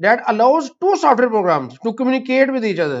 that allows two software programs to communicate with each other۔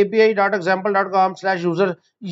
api.example.com/user،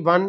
1,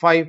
5